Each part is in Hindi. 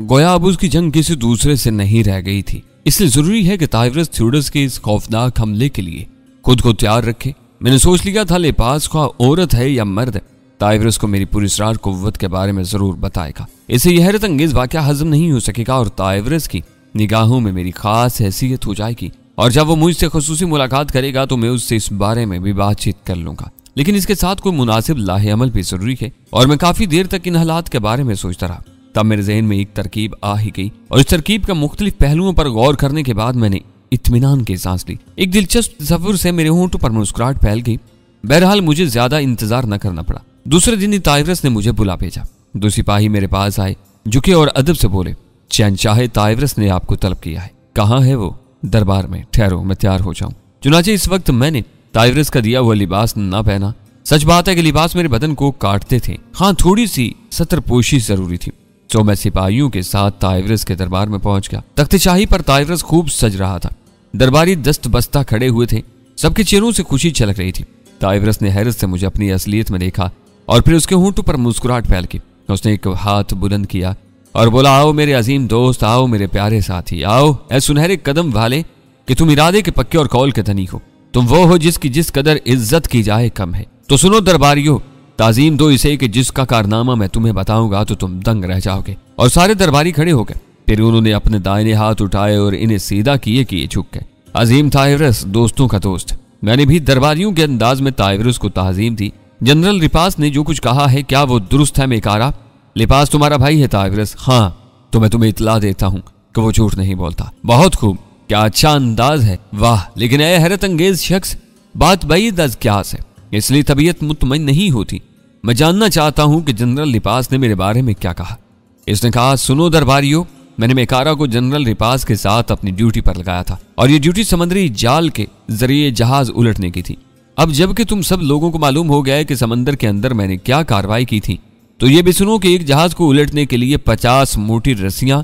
गोया अब उसकी जंग किसी दूसरे से नहीं रह गई थी। इसलिए जरूरी है कि ताइवरस थ्यूडस के इस खौफनाक हमले के लिए खुद को तैयार रखे। मैंने सोच लिया था लिपास का औरत है या मर्द, ताइवरस को मेरी पूरी इसरार कुव्वत के बारे में जरूर बताएगा। इसे यह हैरत अंगेज वाकया हजम नहीं हो सकेगा और ताइवरस की निगाहों में मेरी खास हैसियत हो जाएगी। और जब वो मुझसे खुसूसी मुलाकात करेगा तो मैं उससे इस बारे में भी बातचीत कर लूंगा। लेकिन इसके साथ कोई मुनासिब लाहे अमल भी जरूरी है। और मैं काफी देर तक इन हालात के बारे में सोचता रहा। तब मेरे जहन में एक तरकीब आ ही गई और इस तरकीब का मुख्तलिफ पहलुओं पर गौर करने के बाद मैंने इत्मीनान की सांस ली। एक दिलचस्प तस्वुर से मेरे होंठों पर मुस्कुराहट फैल गई। बहरहाल मुझे ज्यादा इंतजार न करना पड़ा। दूसरे दिन ही ताइवरस ने मुझे बुला भेजा। दो सिपाही मेरे पास आए, झुके और अदब से बोले, शहंशाह ताइवरस ने आपको तलब किया है। कहाँ है वो? दरबार में। ठहरो, मैं तैयार हो जाऊं। चुनाचे इस वक्त मैंने ताइवरस का दिया हुआ लिबास न पहना। सच बात है कि लिबास मेरे बदन को काटते थे। हाँ, थोड़ी सी सतरपोशी जरूरी थी। तो मैं सिपाहियों के साथ ताइवरस के दरबार में पहुंच गया। तख्त शाही पर ताइवरस खूब सज रहा था। दरबारी दस्त बस्ता खड़े हुए थे। सबके चेहरों से खुशी छलक रही थी। ताइवरस ने हैरत से मुझे अपनी असलियत में देखा और फिर उसके होंठों पर मुस्कुराहट फैल गई। उसने एक हाथ बुलंद किया और बोला, आओ मेरे अजीम दोस्त, आओ मेरे प्यारे साथी, आओ ऐ सुनहरे कदम वाले कि तुम इरादे के पक्के और कौल के धनी हो। तुम वो हो जिसकी जिस कदर इज्जत की जाए कम है। तो सुनो दरबारियों, ताजीम दो इसे कि जिसका कारनामा मैं तुम्हें बताऊंगा तो तुम दंग रह जाओगे। और सारे दरबारी खड़े हो गए। फिर उन्होंने अपने दाहिने हाथ उठाए और इन्हें सीधा किए झुक गए। अजीम ताइवरस, दोस्तों का दोस्त। मैंने भी दरबारियों के अंदाज में ताइवरस को ताजीम दी। जनरल लिपास ने जो कुछ कहा है, क्या वो दुरुस्त है मेकारा? लिपास तुम्हारा भाई है ताइवरस? हाँ, तो मैं तुम्हें इतला देता हूँ कि वो झूठ नहीं बोलता। बहुत खूब, क्या अच्छा अंदाज है, वाह। लेकिन ऐ हैरत अंगेज शख्स, बात बैद अज क्यास है, इसलिए तबीयत मुतमईन नहीं होती। मैं जानना चाहता हूं कि जनरल लिपास ने मेरे बारे में क्या कहा। इसने कहा, सुनो दरबारियों, मैंने मेकारा को जनरल लिपास के साथ अपनी ड्यूटी पर लगाया था और ये ड्यूटी समुद्री जाल के जरिए जहाज उलटने की थी। अब जबकि तुम सब लोगों को मालूम हो गया है कि समंदर के अंदर मैंने क्या कार्रवाई की थी, तो ये भी सुनो कि एक जहाज को उलटने के लिए 50 मोटी रस्सियां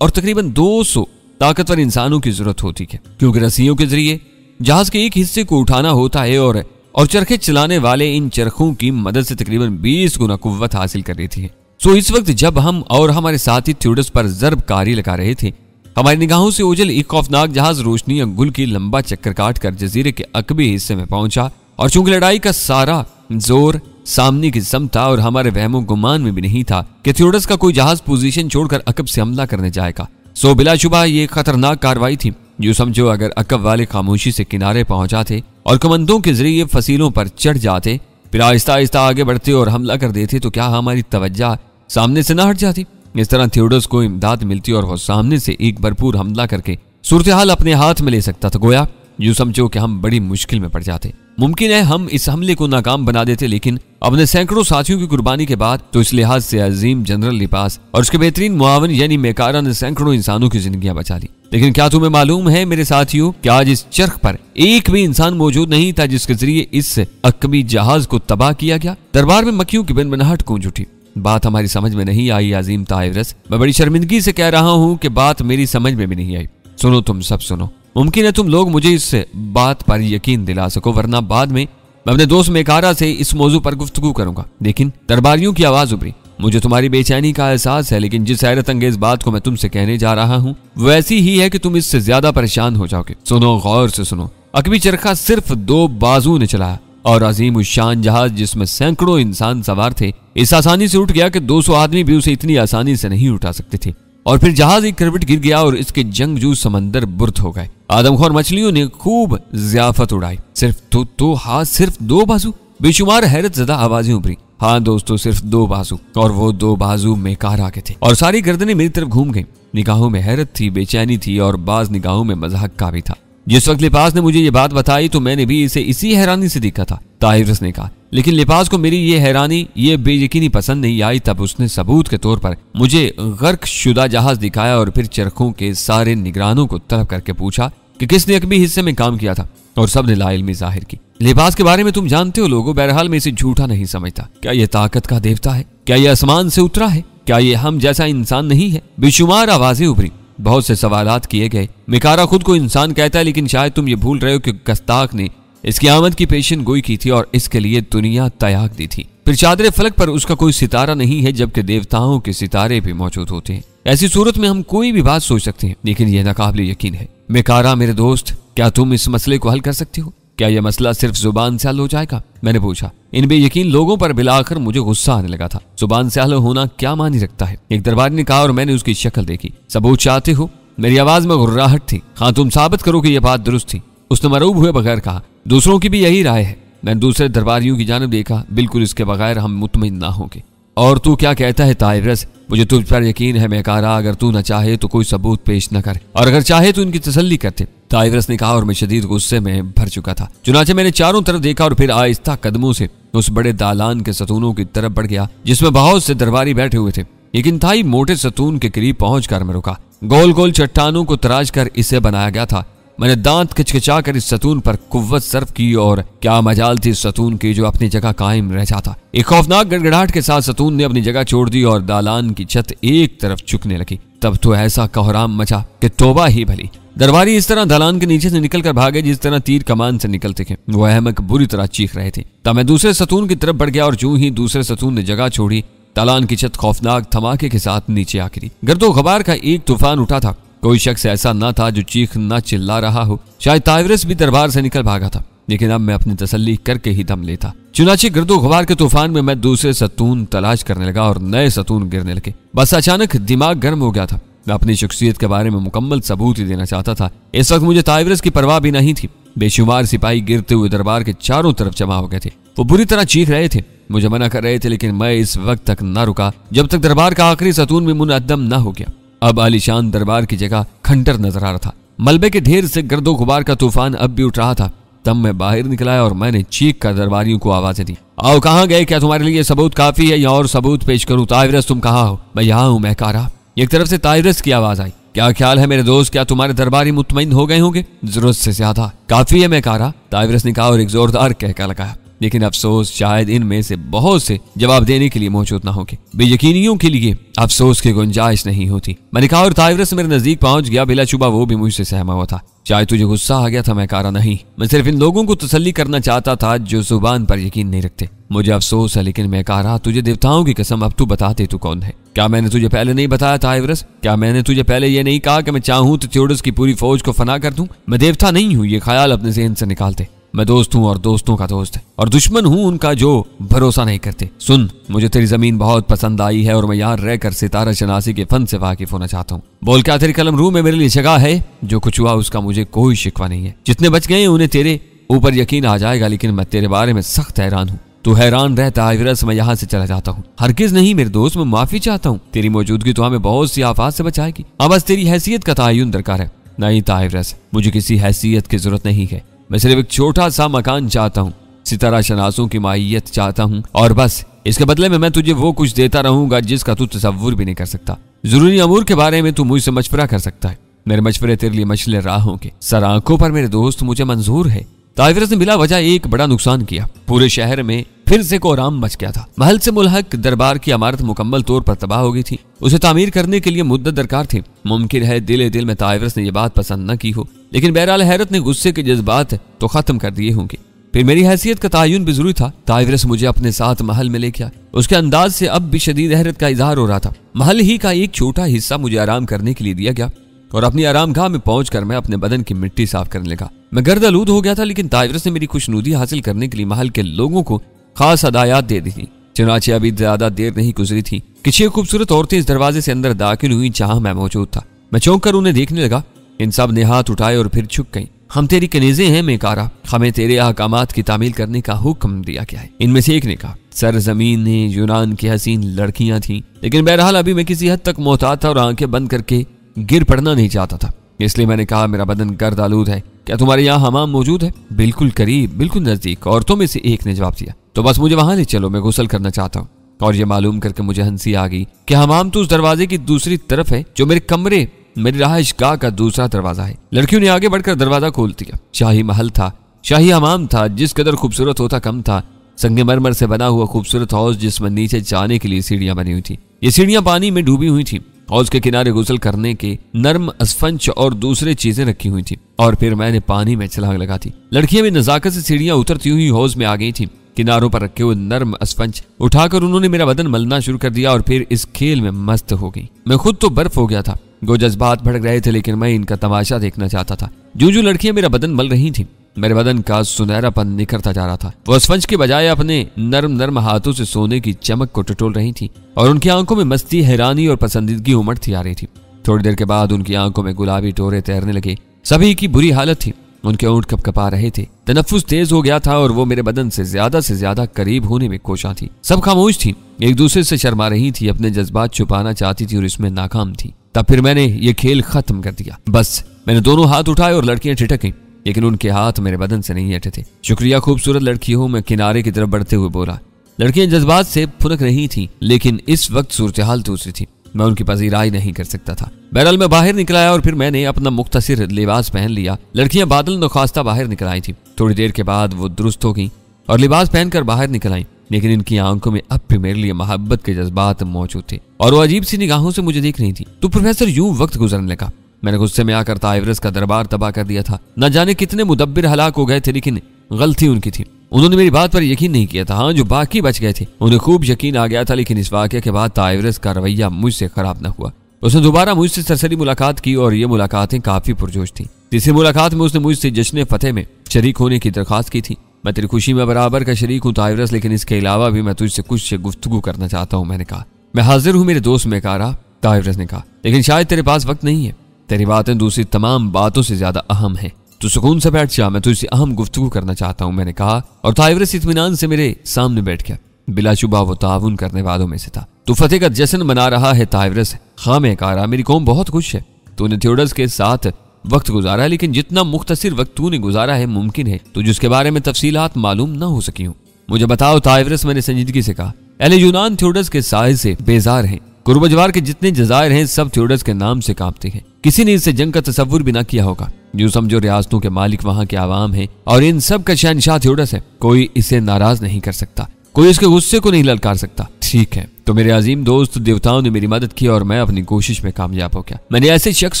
और तकरीबन 200 ताकतवर इंसानों की जरूरत होती है, क्योंकि रस्सियों के जरिए जहाज के एक हिस्से को उठाना होता है और चरखे चलाने वाले इन चरखों की मदद से तकरीबन 20 गुना कुव्वत हासिल कर रही थी। सो इस वक्त जब हम और हमारे साथी थ्यूडस पर जरबकारी लगा रहे थे, हमारी निगाहों से ओझल एक खौफनाक जहाज रोशनी या गुल की लंबा चक्कर काटकर जजीरे के अकबी हिस्से में पहुंचा। और चूंकि लड़ाई का सारा जोर सामने की सम था और हमारे वहमो गुमान में भी नहीं था कि थ्यूडस का कोई जहाज पोजीशन छोड़कर अकब से हमला करने जाएगा। सो बिलाशुबा ये खतरनाक कार्रवाई थी। जो समझो अगर अकब वाले खामोशी से किनारे पहुंच जाते और कमंदों के जरिए फसीलों पर चढ़ जाते, फिर आहिस्ता आहिस्ता आगे बढ़ते और हमला कर देते, तो क्या हमारी तवज्जो सामने से ना हट जाती? इस तरह थ्यूडस को इमदाद मिलती और वो सामने से एक भरपूर हमला करके सूरत हाल अपने हाथ में ले सकता था। गोया यूं समझो कि हम बड़ी मुश्किल में पड़ जाते। मुमकिन है हम इस हमले को नाकाम बना देते, लेकिन अपने सैकड़ों साथियों की कुर्बानी के बाद तो इस लिहाज से अजीम जनरल लिपास और उसके बेहतरीन मुआवन यानी मेकारा ने सैकड़ों इंसानों की जिंदगियां बचा ली। लेकिन क्या तुम्हें मालूम है मेरे साथियों कि आज इस चरख पर एक भी इंसान मौजूद नहीं था जिसके जरिए इस अकबी जहाज को तबाह किया गया। दरबार में मक्खियों की बिनबनाहट गूंज उठी। बात हमारी समझ में नहीं आई अजीम ताइवरस, मैं बड़ी शर्मिंदगी से कह रहा हूँ कि बात मेरी समझ में भी नहीं आई। सुनो, तुम सब सुनो। मुमकिन है तुम लोग मुझे इस बात पर यकीन दिला सको, वरना बाद में मैं अपने दोस्त मेकारा से इस मौजू पर गुफ्तगू करूंगा। लेकिन दरबारियों की आवाज उभरी। मुझे तुम्हारी बेचैनी का एहसास है, लेकिन जिस हैरत अंगेज बात को मैं तुमसे कहने जा रहा हूँ वो ऐसी ही है कि तुम इससे ज्यादा परेशान हो जाओगे। सुनो, गौर से सुनो। अकबी चरखा सिर्फ 2 बाजू ने चलाया और अजीम शान जहाज जिसमें सैकड़ों इंसान सवार थे इस आसानी से उठ गया कि 200 आदमी भी उसे इतनी आसानी से नहीं उठा सकते थे। और फिर जहाज एक करवट गिर गया और इसके जंगजू समंदर बुर्द हो गए। आदमखोर मछलियों ने खूब ज़ियाफत उड़ाई। सिर्फ हाँ, सिर्फ 2 बाजू। बेशुमार हैरत ज़दा आवाजें उभरी। हाँ दोस्तों, सिर्फ 2 बाजू, और वो 2 बाजू मेकारा के थे। और सारी गर्दनें मेरी तरफ घूम गईं। निगाहों में हैरत थी, बेचैनी थी और बाज निगाहों में मज़ाक का भी था। जिस वक्त लिपास ने मुझे ये बात बताई तो मैंने भी इसे इसी हैरानी से देखा था, ताइवरस ने कहा। लेकिन लिपास को मेरी ये हैरानी, ये बेयकीनी पसंद नहीं आई। तब उसने सबूत के तौर पर मुझे गर्क शुदा जहाज दिखाया और फिर चरखों के सारे निगरानों को तलब करके पूछा कि किसने अकबी हिस्से में काम किया था, और सबने लाइल्मी जाहिर की। लिपास के बारे में तुम जानते हो लोगों, बहरहाल मैं इसे झूठा नहीं समझता। क्या ये ताकत का देवता है? क्या ये आसमान से उतरा है? क्या ये हम जैसा इंसान नहीं है? बेशुमार आवाजें उभरी, बहुत से सवालात किए गए। मेकारा खुद को इंसान कहता है, लेकिन शायद तुम ये भूल रहे हो कि गस्ताख ने इसकी आमद की पेशन गोई की थी और इसके लिए दुनिया तयाग दी थी। फिर चादर फलक पर उसका कोई सितारा नहीं है, जबकि देवताओं के सितारे भी मौजूद होते हैं। ऐसी सूरत में हम कोई भी बात सोच सकते हैं, लेकिन यह नाकाबिले यकीन है। मेकारा मेरे दोस्त, क्या तुम इस मसले को हल कर सकते हो? क्या यह मसला सिर्फ जुबान से हल हो जाएगा? मैंने पूछा। इन बेयकीन लोगों पर बिलाकर मुझे गुस्सा आने लगा था। जुबान से हल होना क्या मानी रखता है? एक दरबारी ने कहा और मैंने उसकी शक्ल देखी। सबूत चाहते हो? मेरी आवाज में गुर्राहट थी। हाँ, तुम साबित करो कि यह बात दुरुस्त थी। उसने मरूब हुए बगैर कहा। दूसरों की भी यही राय है। मैंने दूसरे दरबारियों की जानिब देखा। बिल्कुल इसके बगैर हम मुतमईन ना होंगे। और तू क्या कहता है ताइवरस? मुझे तुझ पर यकीन है मेकारा, अगर तू न चाहे तो कोई सबूत पेश न कर, और अगर चाहे तो इनकी तसल्ली करते, ताइवरस ने कहा। और मैं शदीद गुस्से में भर चुका था। चुनाचे मैंने चारों तरफ देखा और फिर आहिस्ता कदमों से उस बड़े दालान के सतूनों की तरफ बढ़ गया जिसमें बहुत से दरबारी बैठे हुए थे। एक इंतहाई मोटे सतून के करीब पहुंचकर मैं रुका। गोल गोल चट्टानों को तराश कर इसे बनाया गया था। मैंने दांत खिचखिचा कर इस सतून पर कुव्वत सर्फ की और क्या मजाल थी इस सतून की जो अपनी जगह कायम रह जाता। एक खौफनाक गड़गड़ाहट के साथ सतून ने अपनी जगह छोड़ दी और दालान की छत एक तरफ झुकने लगी। तब तो ऐसा कोहराम मचा कि तौबा ही भली। दरबारी इस तरह दालान के नीचे से निकलकर भागे जिस तरह तीर कमान से निकलते थे। वो अहमक बुरी तरह चीख रहे थे। तब मैं दूसरे सतून की तरफ बढ़ गया और जो ही दूसरे सतून ने जगह छोड़ी, दालान की छत खौफनाक धमाके के साथ नीचे आ गिरी। गर्दो गबार का एक तूफान उठा था। कोई शख्स ऐसा न था जो चीख न चिल्ला रहा हो। शायद ताइवरस भी दरबार से निकल भागा था, लेकिन अब मैं अपनी तसल्ली करके ही दम लेता। चुनाचे गर्दो गबार के तूफान में मैं दूसरे सतून तलाश करने लगा और नए सतून गिरने लगे। बस अचानक दिमाग गर्म हो गया था। मैं अपनी शख्सियत के बारे में मुकम्मल सबूत ही देना चाहता था। इस वक्त मुझे ताइवरस की परवाह भी नहीं थी। बेशुमार सिपाही गिरते हुए दरबार के चारों तरफ जमा हो गए थे। वो बुरी तरह चीख रहे थे, मुझे मना कर रहे थे, लेकिन मैं इस वक्त तक न रुका जब तक दरबार का आखिरी सतून भी मुनअद्दम न हो गया। अब आलीशान दरबार की जगह खंडर नजर आ रहा था। मलबे के ढेर से गर्दो गुबार का तूफान अब भी उठ रहा था। तब मैं बाहर निकला और मैंने चीख कर दरबारियों को आवाजें दी। आओ, कहाँ गए? क्या तुम्हारे लिए सबूत काफी है या और सबूत पेश करूं? ताइवरस, तुम कहाँ हो? मैं यहाँ हूं मेकारा। एक तरफ से ताइवरस की आवाज आई। क्या ख्याल है मेरे दोस्त, क्या तुम्हारे दरबारी मुतमईन हो गए होंगे? जरूरत से ज्यादा। काफी है मेकारा, ताइवरस ने कहा और एक जोरदार कहका लगाया। लेकिन अफसोस, शायद इनमें से बहुत से जवाब देने के लिए मौजूद न होंगे। बेयकीनियों के लिए अफसोस की गुंजाइश नहीं होती, मैंने कहा और ताइवरस मेरे नजदीक पहुंच गया। बिलाशुबा वो भी मुझसे सहमा हुआ था। शायद तुझे गुस्सा आ गया था मेकारा। नहीं, मैं सिर्फ इन लोगों को तसल्ली करना चाहता था जो जुबान पर यकीन नहीं रखते। मुझे अफसोस है, लेकिन मेकारा, तुझे देवताओं की कसम, अब तू बताते तू कौन है? क्या मैंने तुझे पहले नहीं बताया ताइवरस? क्या मैंने तुझे पहले ये नहीं कहा कि मैं चाहूं तो थियोडस की पूरी फौज को फना कर दूं? मैं देवता नहीं हूं, ये ख्याल अपने ज़हन से निकालते। मैं दोस्त हूं और दोस्तों का दोस्त है, और दुश्मन हूं उनका जो भरोसा नहीं करते। सुन, मुझे तेरी जमीन बहुत पसंद आई है और मैं यहाँ रहकर सितारा शनासी के फन से वाकिफ होना चाहता हूँ। बोल, क्या तेरी कलम रू में मेरे लिए जगह है? जो कुछ हुआ उसका मुझे कोई शिकवा नहीं है। जितने बच गए उन्हें तेरे ऊपर यकीन आ जाएगा, लेकिन मैं तेरे बारे में सख्त हैरान हूँ। तू हैरान रहता ताइवरस, मैं यहाँ से चला जाता हूँ। हरगिज नहीं मेरे दोस्त, मैं माफी चाहता हूँ। तेरी मौजूदगी तो हमें बहुत सी आफात से बचाएगी। अब बस तेरी हैसियत का तयन दरकार है। नहीं ताइवरस, मुझे किसी हैसियत की जरूरत नहीं है। मैं सिर्फ एक छोटा सा मकान चाहता हूँ, सितारा शनासों की माहियत चाहता हूँ, और बस इसके बदले में मैं तुझे वो कुछ देता रहूंगा जिसका तू तसव्वुर भी नहीं कर सकता। जरूरी अमूर के बारे में तू मुझसे मशवरा कर सकता है। मेरे मशवरे तेरे लिए मशले राह होंगे। सर आंखों पर मेरे दोस्त, मुझे मंजूर है। ताइवरस ने बिला वजह एक बड़ा नुकसान किया। पूरे शहर में फिर से कोहराम मच गया था। महल से मुल्हक दरबार की इमारत मुकम्मल तौर पर तबाह हो गई थी। उसे तामीर करने के लिए मुद्दत दरकार थी। मुमकिन है दिल में ताइवरस ने यह बात पसंद न की हो, लेकिन बहरहाल हैरत ने गुस्से के जज्बात तो खत्म कर दिए होंगे। फिर मेरी हैसियत का तयन भी जरूरी था। ताइवरस मुझे अपने साथ महल में ले गया। उसके अंदाज से अब भी शदीद हैरत का इजहार हो रहा था। महल ही का एक छोटा हिस्सा मुझे आराम करने के लिए दिया गया और अपनी आरामगाह में पहुंचकर मैं अपने बदन की मिट्टी साफ करने लगा। मैं गर्द आलूद हो गया था, लेकिन ताइवरस ने मेरी खुशनुदी हासिल करने के लिए महल के लोगों को खास हदायत दे दी थी। चुनाचे अभी ज्यादा देर नहीं गुजरी थी कि 6 खूबसूरत औरतें इस दरवाजे से अंदर दाखिल हुई जहां मैं मौजूद था। मैं चौंक कर उन्हें देखने लगा। इन सब ने हाथ उठाए और फिर झुक गईं। हम तेरी कनीज़ें हैं मेकारा, हमें तेरे अहकामात की तामील करने का हुक्म दिया गया है। इनमें से एक ने कहा। सरजमीन यूनान की हसीन लड़कियां थीं, लेकिन बहरहाल अभी मैं किसी हद तक मोहतात था और आंखें बंद करके गिर पड़ना नहीं चाहता था। इसलिए मैंने कहा, मेरा बदन गर्द आलूद है, क्या तुम्हारे यहाँ हमाम मौजूद है? बिल्कुल करीब, बिल्कुल नजदीक। औरतों में से एक ने जवाब दिया। तो बस मुझे वहां ले चलो, मैं गुस्ल करना चाहता हूँ। और ये मालूम करके मुझे हंसी आ गई कि हमाम तो उस दरवाजे की दूसरी तरफ है जो मेरे कमरे, मेरी रहाइश गाह का दूसरा दरवाजा है। लड़कियों ने आगे बढ़कर दरवाजा खोल दिया। शाही महल था, शाही हमाम था, जिस कदर खूबसूरत होता कम था। संगमरमर से बना हुआ खूबसूरत हौज जिसमें नीचे जाने के लिए सीढ़ियां बनी हुई थी। ये सीढ़ियां पानी में डूबी हुई थी। हौज के किनारे गुस्ल करने के नर्म अस्फंच और दूसरे चीजें रखी हुई थी, और फिर मैंने पानी में छलांग लगा दी। लड़कियां भी नजाकत से सीढ़ियां उतरती हुई हौज में आ गई थी। किनारों पर रखे हुए नर्म स्पंज उठाकर उन्होंने मेरा बदन मलना शुरू कर दिया और फिर इस खेल में मस्त हो गई। मैं खुद तो बर्फ हो गया था। वो जज्बात भड़क रहे थे लेकिन मैं इनका तमाशा देखना चाहता था। जो लड़कियां मेरा बदन मल रही थी, मेरे बदन का सुनहरापन निखरता जा रहा था। वो स्पंज के बजाय अपने नर्म नर्म हाथों से सोने की चमक को टटोल रही थी और उनकी आंखों में मस्ती, हैरानी और पसंदीदगी उमड़ती आ रही थी। थोड़ी देर के बाद उनकी आंखों में गुलाबी टोरे तैरने लगे। सभी की बुरी हालत थी। उनके होंठ कपकपा रहे थे, तनफ्फुस तेज हो गया था और वो मेरे बदन से ज्यादा करीब होने में कोशिश थी। सब खामोश थी, एक दूसरे से शर्मा रही थी, अपने जज्बात छुपाना चाहती थी और इसमें नाकाम थी। तब फिर मैंने ये खेल खत्म कर दिया। बस मैंने दोनों हाथ उठाए और लड़कियां ठिठक गईं, लेकिन उनके हाथ मेरे बदन से नहीं हटे थे। शुक्रिया खूबसूरत लड़की हो, मैं किनारे की तरफ बढ़ते हुए बोला। लड़कियां जज्बात से फुनक रही थी, लेकिन इस वक्त सूरत हाल दूसरी थी। मैं उनकी पजीराई नहीं कर सकता था। बहरहाल मैं बाहर निकल आया और फिर मैंने अपना मुख्तसिर लिबास पहन लिया। लड़कियां बादल नखास्ता बाहर निकल आई थी। थोड़ी देर के बाद वो दुरुस्त हो गई और लिबास पहनकर बाहर निकल आई, लेकिन इनकी आंखों में अब भी मेरे लिए मोहब्बत के जज्बात मौजूद थे और वो अजीब सी निगाहों से मुझे देख रही थी। तो प्रोफेसर यूं वक्त गुजरने लगा। मैंने गुस्से में आकर ताइवरस का दरबार तबाह कर दिया था। न जाने कितने मुदब्बिर हलाक हो गए थे, लेकिन गलती उनकी थी। उन्होंने मेरी बात पर यकीन नहीं किया था। हाँ, जो बाकी बच गए थे उन्हें खूब यकीन आ गया था, लेकिन इस वाकये के बाद ताइवरस का रवैया मुझसे खराब न हुआ। उसने दोबारा मुझसे सरसरी मुलाकात की और ये मुलाकातें काफी पुरजोश थी। तीसरी मुलाकात में उसने मुझसे जश्न फतेह में शरीक होने की दरख्वास्त की थी। मैं तेरी खुशी में बराबर का शरीक हूँ ताइवरस, लेकिन इसके अलावा भी मैं तुझसे कुछ से गुफ्तगू करना चाहता हूँ। मैंने कहा, मैं हाजिर हूँ मेरे दोस्त मेकारा, ताइवरस ने कहा, लेकिन शायद तेरे पास वक्त नहीं है। तेरी बातें दूसरी तमाम बातों से ज्यादा अहम है। तू सुकून से बैठ जा, मैं तुझसे अहम गुफ्तगू करना चाहता हूँ। मैंने कहा और ताइवरस इत्मीनान से मेरे सामने बैठ गया। बिलाशुबा वो ताउन करने वालों में से था। तू फतेह का जश्न मना रहा है ताइवरस। हाँ मेकारा, मेरी कौम बहुत खुश है। तूने थियोडस के साथ वक्त गुजारा है, लेकिन जितना मुख्तसिर वक्त तूने गुजारा है मुमकिन है तुझे उसके बारे में तफसीलात मालूम न हो सकी हूँ। मुझे बताओ ताइवरस, मैंने संजीदगी से कहा। अहले यूनान थियोडस के साए से बेजार हैं। कुर्बजवार के जितने जजायर हैं सब थियोडस के नाम से कांपते हैं। किसी ने इससे जंग का तसव्वुर भी ना किया होगा। यूं समझो रियासतों के मालिक वहां के आवाम हैं और इन सब का शहनशाह थियोडस है। कोई इसे नाराज नहीं कर सकता, कोई इसके गुस्से को नहीं ललकार सकता। ठीक है, तो मेरे अजीम दोस्त, देवताओं ने मेरी मदद की और मैं अपनी कोशिश में कामयाब हो गया। मैंने ऐसे शख्स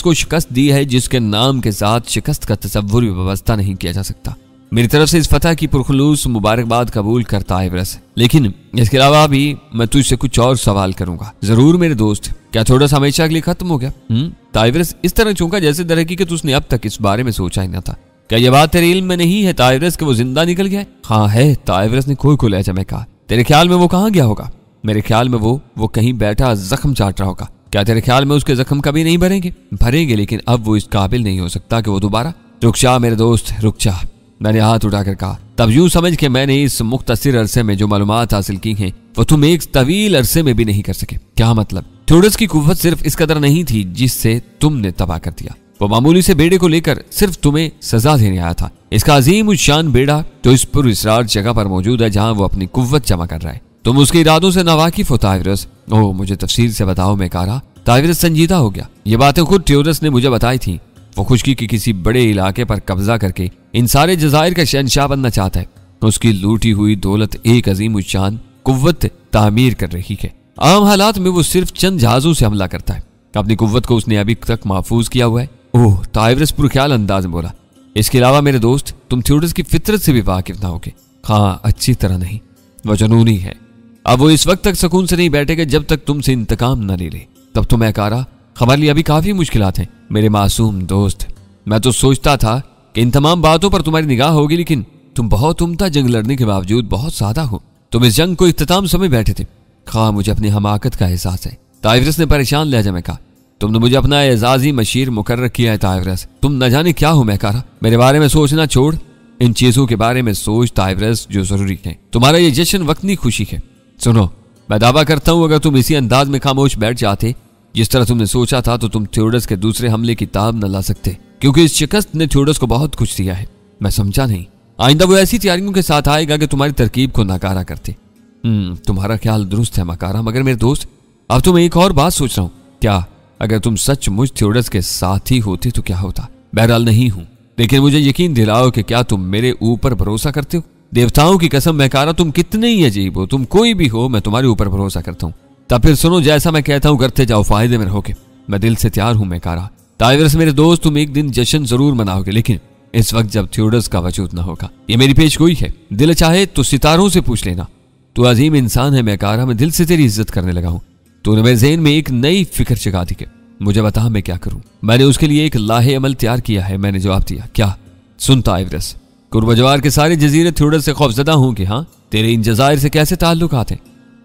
को शिकस्त दी है जिसके नाम के साथ शिकस्त का तसव्वुर भी व्यवस्था नहीं किया जा सकता। मेरी तरफ से इस फतह की पुरखुलूस मुबारकबाद कबूल करता है ताइवरस, लेकिन इसके अलावा भी मैं तुझसे कुछ और सवाल करूंगा। जरूर मेरे दोस्त। क्या थोड़ा हमेशा के लिए खत्म हो गया? ताइवरस इस तरह चौंका जैसे दरहकीकत उसने अब तक इस बारे में सोचा ही न था। क्या यह बात तेरे इल्म में नहीं है ताइवरस कि वो जिंदा निकल गया है? हाँ है, ताइवरस ने खोई को लहजा में कहा। तेरे ख्याल में वो कहाँ गया होगा? मेरे ख्याल में वो कहीं बैठा जख्म चाट रहा होगा। क्या तेरे ख्याल में उसके जख्म कभी नहीं भरेंगे? भरेंगे, लेकिन अब वो इस काबिल नहीं हो सकता कि वो दोबारा। रुक जा मेरे दोस्त, रुक जा, मैंने हाथ उठाकर कहा। तब यूं समझ के मैंने इस मुख्तसिर अरसे में जो मालूमात हासिल की हैं वो तुम एक तवील अरसे में भी नहीं कर सके। क्या मतलब? थियोडस की कुव्वत सिर्फ इस कदर नहीं थी जिससे तुमने तबाह कर दिया। वो मामूली से बेड़े को लेकर सिर्फ तुम्हें सजा देने आया था। इसका अजीम उशान बेड़ा तो इस पुरइसरार जगह पर मौजूद है जहां वो अपनी कुव्वत जमा कर रहा है। तुम उसके इरादों से नावाकिफ हो ताइवरस। ओह, मुझे तफसील से बताओ मेकारा। ताइवरस संजीदा हो गया। ये बातें खुद थियोडस ने मुझे बताई थी। वो खुशकी के किसी बड़े इलाके पर कब्जा करके इन सारे जजायर का शहनशाह बनना चाहता है। उसकी लूटी हुई दौलत एक अजीम उशान कुव्वत तामीर कर रही है। आम हालात में वो सिर्फ चंद जहाजों से हमला करता है। अपनी कुव्वत को उसने अभी तक महफूज किया हुआ है। ओह, ताइवरस पुरख्याल अंदाज में बोला। इसके अलावा मेरे दोस्त, तुम थियोडस की फितरत से भी वाकिफ ना होगे। हाँ, अच्छी तरह नहीं। वह जुनूनी है। अब वो इस वक्त तक सुकून से नहीं बैठेगा जब तक तुमसे इंतकाम न ले ले। तब तो मेकारा, हमारे लिए अभी काफी मुश्किलात हैं। मेरे मासूम दोस्त, मैं तो सोचता था कि इन तमाम बातों पर तुम्हारी निगाह होगी, लेकिन तुम बहुत उम्दा जंग लड़ने के बावजूद बहुत सादा हो। तुम इस जंग को इख्तिताम समय बैठे थे। हाँ, मुझे अपनी हमाकत का एहसास है। ताइवरस ने परेशान लहजा में कहा। तुमने मुझे अपना एजाजी मशीर मुकर्रर किया है ताइवरस। तुम न जाने क्या हो मेकारा। मेरे बारे में सोचना छोड़, इन चीजों के बारे में सोच ताइवरस जो जरूरी है। तुम्हारा ये जश्न वक्ती खुशी है। सुनो, मैं दावा करता हूं अगर तुम इसी अंदाज में खामोश बैठ जाते जिस तरह तुमने सोचा था तो तुम थियोडस के दूसरे हमले की ताब न ला सकते, क्योंकि इस शिकस्त ने थियोडस को बहुत कुछ दिया है। मैं समझा नहीं। आइंदा वो ऐसी तैयारियों के साथ आएगा कि तुम्हारी तरकीब को नकारा करते। तुम्हारा ख्याल दुरुस्त है मकारा, मगर मेरे दोस्त, अब तो मैं एक और बात सोच रहा हूँ। क्या अगर तुम सचमुच थियोडस के साथ ही होते तो क्या होता? बहरहाल नहीं हूं, लेकिन मुझे यकीन दिलाओ कि क्या तुम मेरे ऊपर भरोसा करते हो? देवताओं की कसम मेकारा, तुम कितने ही अजीब हो। तुम कोई भी हो, मैं तुम्हारे ऊपर भरोसा करता हूँ। तब फिर सुनो, जैसा मैं कहता हूँ करते जाओ, फायदे में रहोगे। मैं दिल से तैयार हूं मेकारा। ताइवरस मेरे दोस्त, तुम एक दिन जश्न जरूर मनाओगे, लेकिन इस वक्त जब थ्योडस का वजूद न होगा। ये मेरी पेशगोई है, दिल चाहे तो सितारों से पूछ लेना। तू अजीम इंसान है मैकारा, मैं दिल से तेरी इज्जत करने लगा हूं। तूने मेरे ज़हन में एक नई फिक्र जगा दी कि मुझे बता मैं क्या करूं। मैंने उसके लिए एक लाहे अमल तैयार किया है। मैंने जवाब दिया, क्या? सुनता ताइवरस, कुर्बजवार के सारे जजीरे थ्योडस से खौफजदा हूं कि हाँ, तेरे इन जजायर से कैसे ताल्लुकात हैं।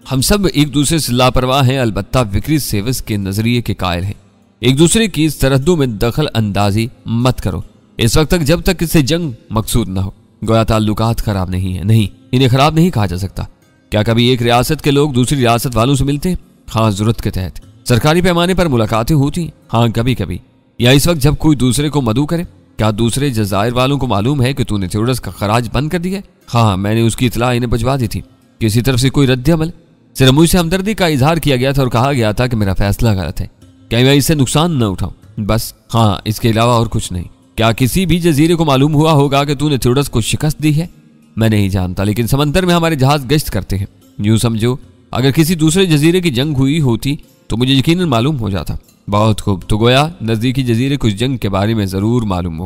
हम सब एक दूसरे से लापरवाह हैं, अलबत्ता विक्री सेवस के नजरिए के कायल हैं। एक दूसरे की इस तरद्दु में दखल अंदाजी मत करो इस वक्त तक जब तक इससे जंग मकसूद न हो। गोया ताल्लुकात खराब नहीं है, नहीं, इन्हें खराब नहीं कहा जा सकता। क्या कभी एक रियासत के लोग दूसरी रियासत वालों से मिलते हैं? हाँ, जरूरत के तहत सरकारी पैमाने पर मुलाकातें होती हैं। हाँ, कभी कभी, या इस वक्त जब कोई दूसरे को मदऊ करे। क्या दूसरे जजायर वालों को मालूम है कि तूने थ्योडस का खराज बंद कर दिया है? हाँ, मैंने उसकी इतला इन्हें भिजवा दी थी। किसी तरफ से कोई रद्द अमल? सिर्फ मुझसे हमदर्दी का इजहार किया गया था और कहा गया था कि मेरा फैसला गलत है, क्या मैं इससे नुकसान न उठाऊं, बस। हाँ, इसके अलावा और कुछ नहीं। क्या किसी भी जजीरे को मालूम हुआ होगा कि तूने थ्योडस को शिकस्त दी है? मैं नहीं जानता, लेकिन समंदर में हमारे जहाज गश्त करते हैं। यूं समझो, अगर किसी दूसरे जजीरे की जंग हुई होती तो मुझे यकीनन मालूम हो जाता। बहुत खूब, तो गोया नजदीकी जजीरे कुछ जंग के बारे में जरूर मालूम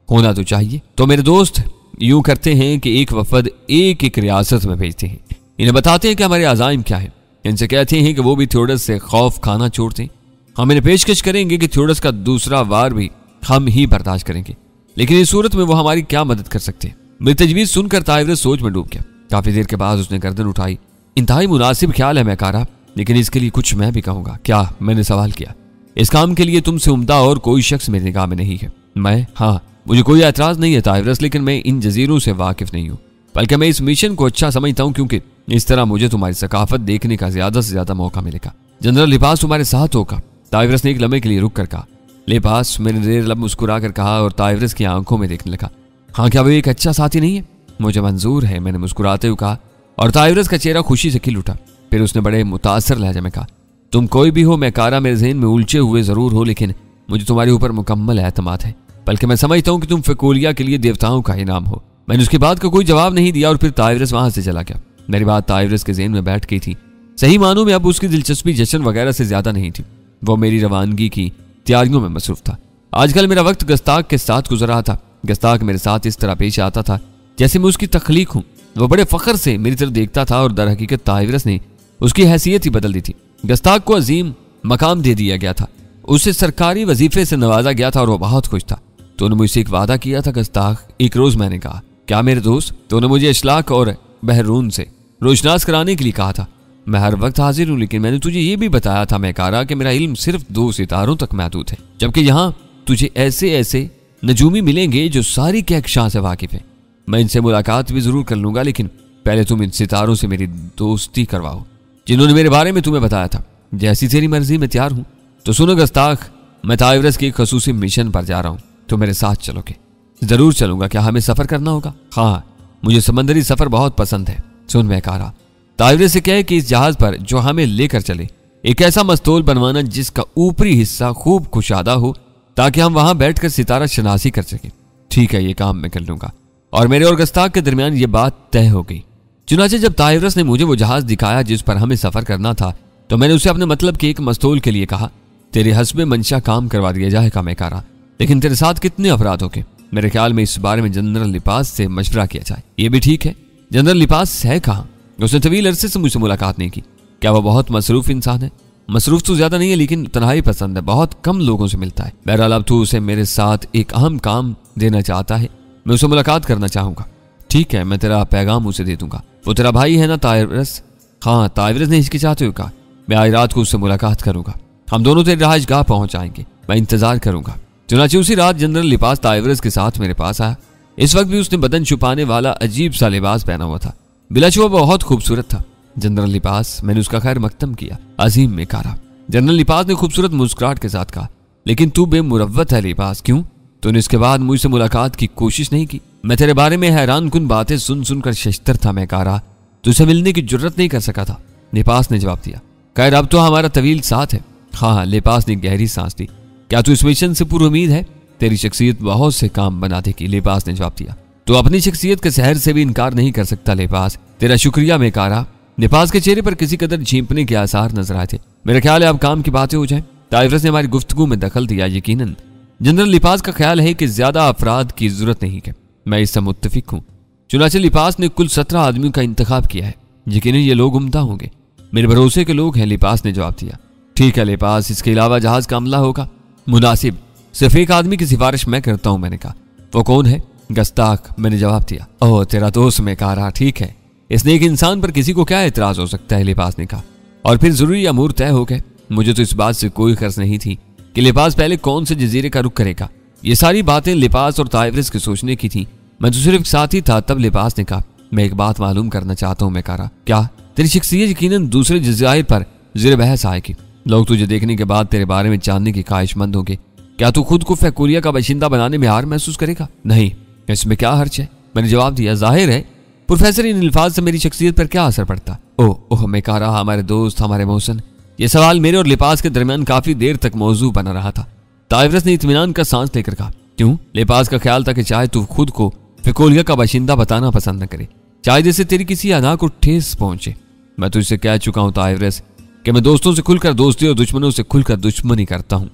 होना तो चाहिए। तो मेरे दोस्त यूं करते हैं कि एक वफद एक एक रियासत में भेजते हैं, इन्हें बताते हैं कि हमारे अज़ाइम क्या है। इनसे कहते हैं कि वो भी थ्योडस से खौफ खाना छोड़ते। हम इन्हें पेशकश करेंगे कि थ्योडस का दूसरा वार भी हम ही बर्दाश्त करेंगे, लेकिन इस सूरत में वो हमारी क्या मदद कर सकते हैं। मेरी तजवीज़ सुनकर ताइवरस सोच में डूब गया। काफी देर के बाद उसने गर्दन उठाई। इंतहाई मुनासिब ख्याल है मैकारा, लेकिन इसके लिए कुछ मैं भी कहूंगा। क्या? मैंने सवाल किया। इस काम के लिए तुमसे उम्दा और कोई शख्स मेरी निगाह में नहीं है। मैं? हाँ, मुझे कोई एतराज नहीं है ताइवरस, लेकिन मैं इन जजीरों से वाकिफ नहीं हूँ, बल्कि मैं इस मिशन को अच्छा समझता हूँ, क्योंकि इस तरह मुझे तुम्हारी सकाफत देखने का ज्यादा से ज्यादा मौका मिलेगा। जनरल लिबास तुम्हारे साथ होगा। ताइवरस ने एक लम्हे के लिए रुक कर कहा। लिबास मैंने देर लब मुस्कुरा कर कहा और ताइवरस की आंखों में देखने लगा। हाँ, क्या वो एक अच्छा साथी नहीं है? मुझे मंजूर है, मैंने मुस्कुराते हुए कहा, और ताइवरस का चेहरा खुशी से खिल उठा। फिर उसने बड़े मुतासर लहजे में कहा, तुम कोई भी हो मैकारा, मेरे ज़हन में उलझे हुए जरूर हो, लेकिन मुझे तुम्हारे ऊपर मुकम्मल एतमाद है, बल्कि मैं समझता हूँ कि तुम फकोलिया के लिए देवताओं का इनाम हो। मैंने उसकी बात का कोई जवाब नहीं दिया और फिर ताइवरस वहां से चला गया। मेरी बात ताइवरस के ज़हन में बैठ गई थी। सही मानों में अब उसकी दिलचस्पी जश्न वगैरह से ज्यादा नहीं थी। वो मेरी रवानगी की तैयारियों में मसरूफ था। आजकल मेरा वक्त गस्ताक के साथ गुजर रहा था। गस्ताक मेरे साथ इस तरह पेश आता था जैसे मैं उसकी तख्लीक हूँ। वो बड़े फख्र से मेरी तरफ देखता था और दर हकीकत ताइवरस ने उसकी हैसियत ही बदल दी थी। गस्ताक को अजीम मकाम दे दिया गया था, उसे सरकारी वजीफे से नवाजा गया था और वो बहुत खुश था। तूने मुझसे एक वादा किया था गस्ताक, एक रोज मैंने कहा। क्या मेरे दोस्त? तूने मुझे इशलाक और बहरून से रोशनास कराने के लिए कहा था। मैं हर वक्त हाजिर हूँ, लेकिन मैंने तुझे ये भी बताया था मैकारा कि मेरा इल्म सिर्फ 2 सितारों तक महदूद है, जबकि यहाँ तुझे ऐसे ऐसे नजूमी मिलेंगे जो सारी कहकशां से वाकिफ है। मैं इनसे मुलाकात भी जरूर कर लूंगा, लेकिन पहले तुम इन सितारों से मेरी दोस्ती करवाओ जिन्होंने मेरे बारे में तुम्हें बताया था। जैसी तेरी मर्जी में तैयार हूं। तो सुनो गस्ताख, मैं ताइवरस के एक खसूसी मिशन पर जा रहा हूं, तो मेरे साथ चलोगे? जरूर चलूंगा। क्या हमें सफर करना होगा? हाँ, मुझे समंदरी सफर बहुत पसंद है। सुन मैकारा, ताइवरस से कहे कि इस जहाज पर जो हमें लेकर चले एक ऐसा मस्तूल बनवाना जिसका ऊपरी हिस्सा खूब कुशादा हो, ताकि हम वहां बैठकर सितारा शनासी कर सके। ठीक है, ये काम मैं कर लूंगा। और मेरे और गस्ताख के दरमियान ये बात तय हो गई। चुनाचे जब ताइवरस ने मुझे वो जहाज दिखाया जिस पर हमें सफर करना था, तो मैंने उसे अपने मतलब के एक मस्तूल के लिए कहा, तेरे हस्बे मंशा काम करवा दिया जाएगा मैकारा, लेकिन तेरे साथ कितने अफराद होंगे? मेरे ख्याल में इस बारे में जनरल लिबास से मशवरा किया जाए। ये भी ठीक है। जनरल लिबास है कहाँ? उसने तवील अरसे से मुझसे मुलाकात नहीं की। क्या वह बहुत मसरूफ इंसान है? मसरूफ तो ज्यादा नहीं है, लेकिन तन्हाई पसंद है, बहुत कम लोगों से मिलता है। बहरहाल अब तू उसे मेरे साथ एक अहम काम देना चाहता है, मैं उसे मुलाकात करना चाहूंगा। ठीक है, मैं तेरा पैगाम उसे दे दूंगा। वो तेरा भाई है ना ताइवरस? हाँ, ताइवरस ने हिचकिचाते हुए कहा। मैं आज रात को उससे मुलाकात करूंगा। हम दोनों तेरी रहायशगाह पहुंच आएंगे। मैं इंतजार करूंगा। चुनाचे उसी रात जनरल लिबास ताइवरस के साथ मेरे पास आया। इस वक्त भी उसने बदन छुपाने वाला अजीब सा लिबास पहना हुआ था। बिलाशुबा बहुत खूबसूरत था। जनरल लिबास, मैंने उसका खैर मकदम किया। अजीम मैकारा, जनरल लिबास ने खूबसूरत मुस्कुराहट के साथ कहा, लेकिन तू बेमुरव्वत है लिबास। क्यों? तूने इसके बाद मुझसे मुलाकात की कोशिश नहीं की? मैं तेरे बारे में हैरान कुन बातें सुन सुनकर शश्तर था मैकारा, तुझसे मिलने की जुर्रत नहीं कर सका था। लिबास ने जवाब दिया। खैर, अब तो हमारा तवील साथ है। हाँ, लिबास ने गहरी सांस ली। क्या तू इस मिशन से पूरी उम्मीद है? तेरी शख्सियत बहुत से काम बना देगी, लिबास ने जवाब दिया। तो अपनी शख्सियत के सहर से भी इनकार नहीं कर सकता लिबास। तेरा शुक्रिया मैकारा। लिबास के चेहरे पर किसी कदर झींपने के आसार नजर आए थे। मेरा ख्याल है अब काम की बातें हो जाए। ताइवरस ने हमारी गुफ्तगू में दखल दिया। यकीनन जनरल लिपास का ख्याल है कि ज्यादा अफराद की जरूरत नहीं है। मैं इससे मुत्तफिक हूँ। चुनाचे लिपास ने कुल 17 आदमियों का इंतखाब किया है। यकीनन ये लोग उम्दा होंगे, मेरे भरोसे के लोग हैं। लिपास ने जवाब दिया। ठीक है लिपास, इसके अलावा जहाज का अमला होगा? मुनासिब, सिर्फ एक आदमी की सिफारिश मैं करता हूं। मैंने कहा। वो कौन है? गस्ताख, मैंने जवाब दिया। ओह तेरा दोस्त। मैं कह रहा ठीक है, इसने एक इंसान पर किसी को क्या एतराज हो सकता है? लिपास ने कहा। और फिर जरूरी अमूर तय हो गए। मुझे तो इस बात से कोई खर्च नहीं थी कि लिपास पहले कौन से जजीरे का रुख करेगा। ये सारी बातें लिपास और ताइवरस के सोचने की थी। मैं तो सिर्फ साथी था। तब लिपास ने कहा, मैं एक बात मालूम करना चाहता हूं। मैं कह रहा, क्या? तेरी शख्सियत यकीनन दूसरे जज़ायर पर ज़ेर बहस आएगी। लोग तुझे देखने के बाद तेरे बारे में जानने की ख्वाहिशमंद होंगे। क्या तू खुद को फैकोलिया का बाशिंदा बनाने में हार महसूस करेगा? नहीं, इसमें क्या हर्ज है? मैंने जवाब दिया। जाहिर है प्रोफेसर, इन अल्फाज से मेरी शख्सियत पर क्या असर पड़ता? ओह मैं कह रहा, हमारे दोस्त, हमारे मोहसिन। यह सवाल मेरे और लिपास के दरमियान काफी देर तक मौजू बना रहा था। ताइवरस ने इत्मीनान का सांस लेकर कहा, क्यों? लिपास का ख्याल था कि चाहे तू खुद को फैकोलिया का बाशिंदा बताना पसंद न करे, चाहे जैसे तेरी किसी अदा को ठेस पहुंचे। मैं तुझसे कह चुका हूं ताइवरस कि मैं दोस्तों से खुलकर दोस्ती और दुश्मनों से खुलकर दुश्मनी करता हूं।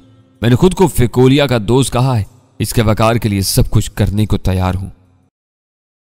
मैंने खुद को फैकोलिया का दोस्त कहा है। इसके वकार के लिए सब कुछ करने को तैयार हूं।